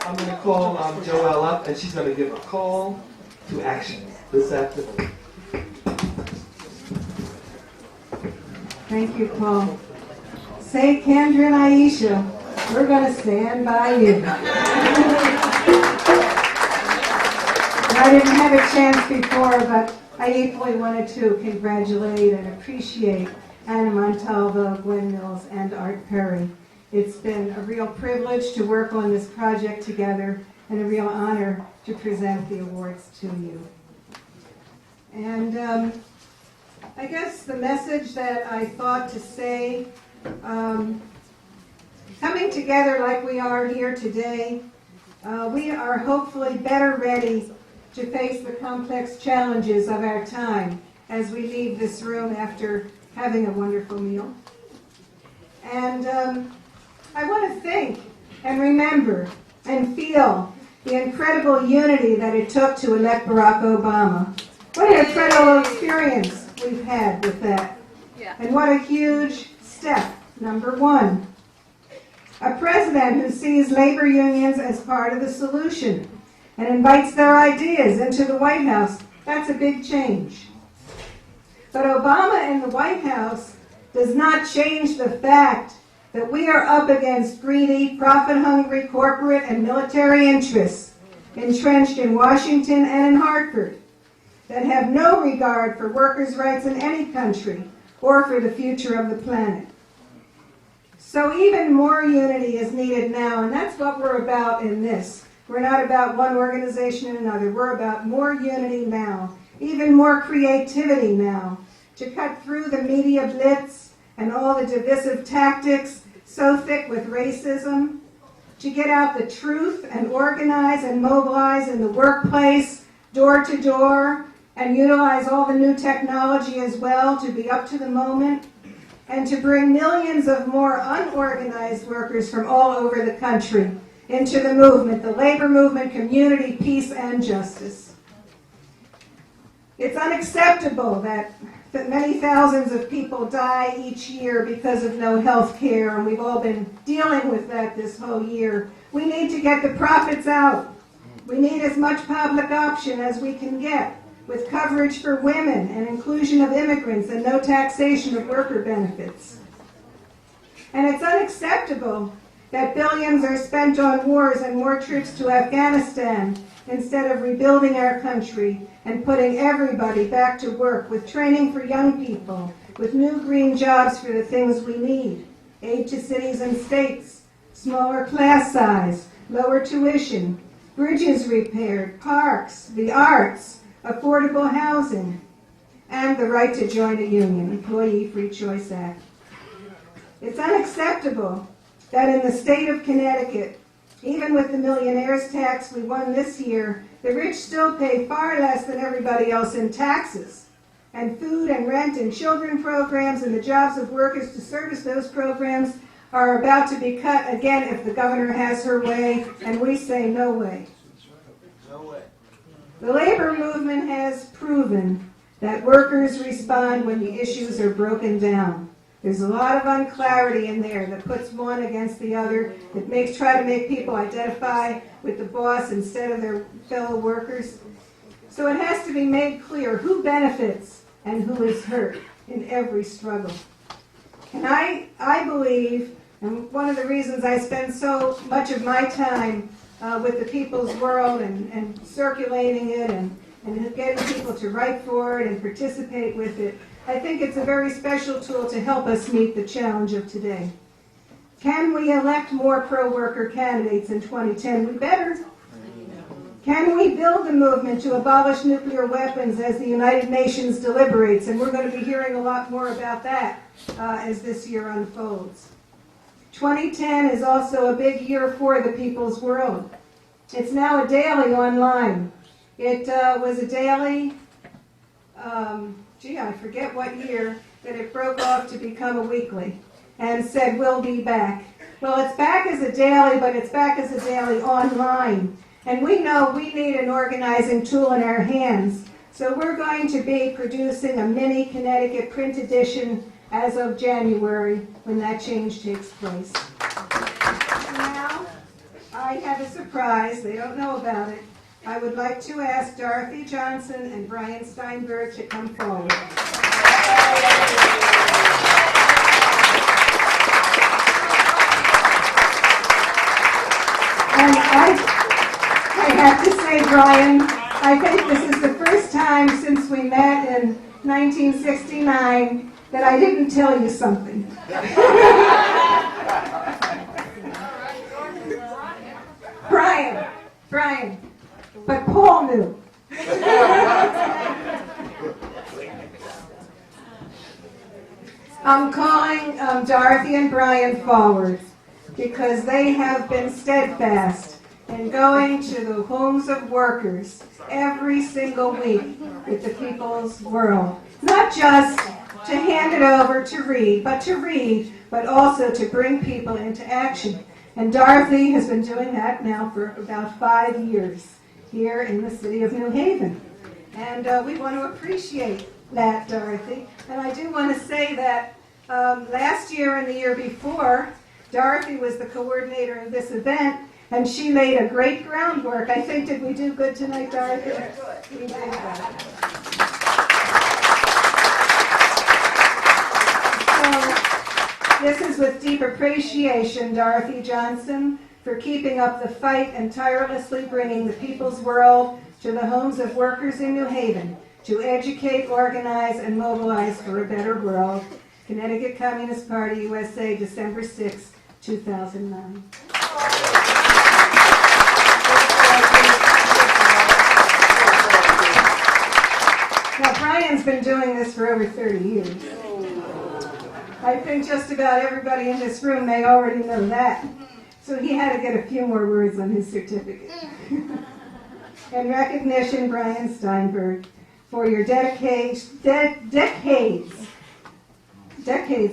I'm going to call Joelle up, and she's going to give a call to action this afternoon. Thank you, Paul. Say, Kendra and Aisha, we're going to stand by you. I didn't have a chance before, but I equally wanted to congratulate and appreciate Anna Montalvo, Gwen Mills, and Art Perry. It's been a real privilege to work on this project together and a real honor to present the awards to you. And I guess the message that I thought to say, coming together like we are here today, we are hopefully better ready to face the complex challenges of our time as we leave this room after having a wonderful meal. And I want to think and remember and feel the incredible unity that it took to elect Barack Obama. What an incredible experience we've had with that. And what a huge step, number one. A president who sees labor unions as part of the solution and invites their ideas into the White House. That's a big change. But Obama in the White House does not change the fact that we are up against greedy, profit-hungry corporate and military interests entrenched in Washington and in Hartford that have no regard for workers' rights in any country or for the future of the planet. So even more unity is needed now, and that's what we're about in this. We're not about one organization and another. We're about more unity now, even more creativity now, to cut through the media blitz and all the divisive tactics so thick with racism, to get out the truth and organize and mobilize in the workplace, door to door, and utilize all the new technology as well to be up to the moment, and to bring millions of more unorganized workers from all over the country into the movement, the labor movement, community, peace, and justice. It's unacceptable that many thousands of people die each year because of no health care, and we've all been dealing with that this whole year. We need to get the profits out. We need as much public option as we can get, with coverage for women and inclusion of immigrants and no taxation of worker benefits. And it's unacceptable that billions are spent on wars and more troops to Afghanistan instead of rebuilding our country and putting everybody back to work with training for young people, with new green jobs for the things we need, aid to cities and states, smaller class size, lower tuition, bridges repaired, parks, the arts, affordable housing, and the right to join a union, Employee Free Choice Act. It's unacceptable that in the state of Connecticut, even with the millionaire's tax we won this year, the rich still pay far less than everybody else in taxes. And food and rent and children programs and the jobs of workers to service those programs are about to be cut again if the governor has her way, and we say no way. No way. The labor movement has proven that workers respond when the issues are broken down. There's a lot of unclarity in there that puts one against the other. It try to make people identify with the boss instead of their fellow workers. So it has to be made clear who benefits and who is hurt in every struggle. And I believe, and one of the reasons I spend so much of my time with the People's World and circulating it and getting people to write for it and participate with it, I think it's a very special tool to help us meet the challenge of today. Can we elect more pro-worker candidates in 2010? We better. Can we build a movement to abolish nuclear weapons as the United Nations deliberates? And we're going to be hearing a lot more about that as this year unfolds. 2010 is also a big year for the People's World. It's now a daily online. It was a daily, I forget what year, that it broke off to become a weekly and said, we'll be back. Well, it's back as a daily, but it's back as a daily online. And we know we need an organizing tool in our hands. So we're going to be producing a mini Connecticut print edition as of January when that change takes place. Now, I I have a surprise. They don't know about it. I would like to ask Dorothy Johnson and Brian Steinberg to come forward. And I have to say, Brian, I think this is the first time since we met in 1969 that I didn't tell you something. Brian, but Paul knew. I'm calling Dorothy and Brian forward because they have been steadfast in going to the homes of workers every single week with the People's World. Not just to hand it over to read, but also to bring people into action. And Dorothy has been doing that now for about 5 years here in the city of New Haven. And we want to appreciate that, Dorothy. And I do want to say that last year and the year before, Dorothy was the coordinator of this event, and she made a great groundwork. I think, did we do good tonight, Dorothy? We did good. This is with deep appreciation, Dorothy Johnson, for keeping up the fight and tirelessly bringing the People's World to the homes of workers in New Haven to educate, organize, and mobilize for a better world. Connecticut Communist Party, USA, December 6, 2009. Now, Brian's been doing this for over 30 years. I think just about everybody in this room may already know that. So he had to get a few more words on his certificate. In recognition, Brian Steinberg, for your decades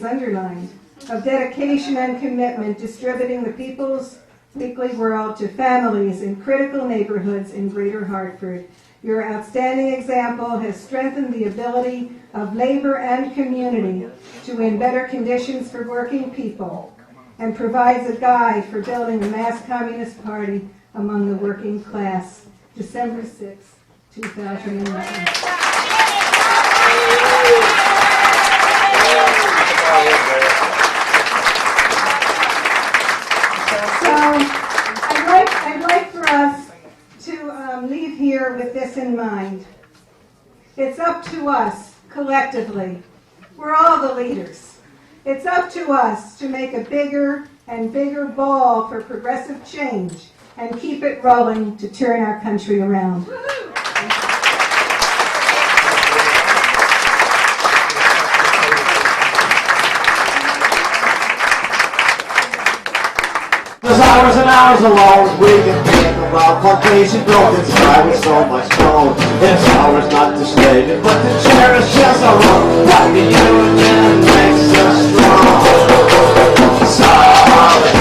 underlined, of dedication and commitment distributing the People's Weekly World to families in critical neighborhoods in Greater Hartford. Your outstanding example has strengthened the ability of labor and community to win better conditions for working people and provides a guide for building a mass communist party among the working class. December 6, 2009. So I'd like for us to leave here with this in mind. It's up to us, collectively. We're all the leaders. It's up to us to make a bigger and bigger ball for progressive change and keep it rolling to turn our country around. There's hours and hours alone, we can think about Caucasian building sky with so much tone. It's ours not to stay, but to cherish as our own. What the union makes us strong. Solid.